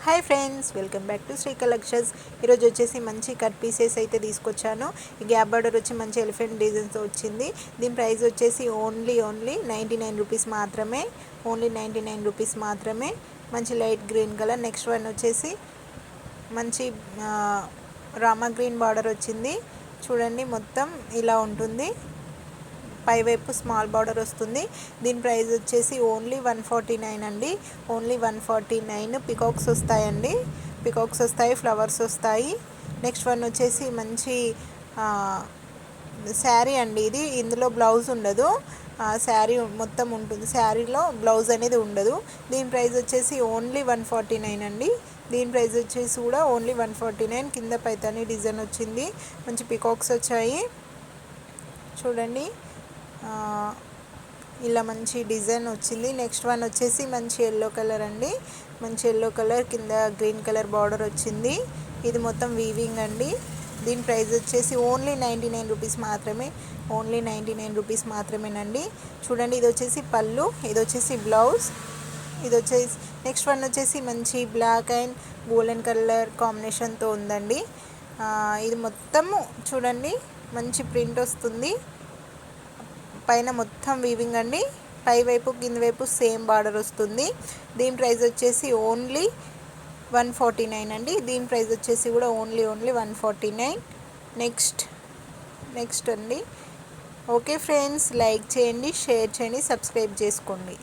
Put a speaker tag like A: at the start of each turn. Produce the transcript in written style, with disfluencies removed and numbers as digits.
A: Hi friends, welcome back to Sri collections. ఈరోజు వచ్చేసి మంచి కట్ పీసెస్ అయితే తీసుకొచ్చాను. ఈ గ్యాప్ బార్డర్ వచ్చి మంచి ఎలిఫెంట్ డిజైన్తో వచ్చింది. దీని ప్రైస్ వచ్చేసి ఓన్లీ 99 రూపీస్ మాత్రమే. ఓన్లీ 99 రూపీస్ మాత్రమే. మంచి light green colour. Next one వచ్చేసి మంచి రామా గ్రీన్ బార్డర్ వచ్చింది. చూడండి, మొత్తం ఇలా ఉంటుంది. పైవైపు స్మాల్ బార్డర్ వస్తుంది. దీని ప్రైస్ వచ్చేసి ఓన్లీ 149 అండి. ఓన్లీ 149. పికాక్స్ వస్తాయండి, పికాక్స్ వస్తాయి, ఫ్లవర్స్ వస్తాయి. నెక్స్ట్ వన్ వచ్చేసి మంచి శారీ అండి. ఇందులో బ్లౌజ్ ఉండదు, శారీ మొత్తం ఉంటుంది. శారీలో బ్లౌజ్ అనేది ఉండదు. దీని ప్రైస్ వచ్చేసి ఓన్లీ 149 అండి. దీని ప్రైస్ వచ్చేసి కూడా ఓన్లీ 149. కింద పైతాని డిజైన్ వచ్చింది. మంచి పికాక్స్ వచ్చాయి. చూడండి, ఇలా మంచి డిజైన్ వచ్చింది. నెక్స్ట్ వన్ వచ్చేసి మంచి ఎల్లో కలర్ అండి. మంచి ఎల్లో కలర్ కింద గ్రీన్ కలర్ బార్డర్ వచ్చింది. ఇది మొత్తం వీవింగ్ అండి. దీని ప్రైస్ వచ్చేసి ఓన్లీ 99 రూపీస్ మాత్రమే. ఓన్లీ 99 రూపీస్ మాత్రమేనండి. చూడండి, ఇది వచ్చేసి పళ్ళు, ఇది వచ్చేసి బ్లౌజ్, ఇది వచ్చేసి నెక్స్ట్ వన్ వచ్చేసి మంచి బ్లాక్ అండ్ గోల్డెన్ కలర్ కాంబినేషన్తో ఉందండి. ఇది మొత్తము చూడండి, మంచి ప్రింట్ వస్తుంది. పైన మొత్తం వీవింగ్ అండి. పై వైపు కింద వైపు సేమ్ బార్డర్ వస్తుంది. దీని ప్రైస్ వచ్చేసి ఓన్లీ 149 అండి. దీని ప్రైస్ వచ్చేసి కూడా ఓన్లీ 149. నెక్స్ట్ అండి. ఓకే ఫ్రెండ్స్, లైక్ చేయండి, షేర్ చేయండి, సబ్స్క్రైబ్ చేసుకోండి.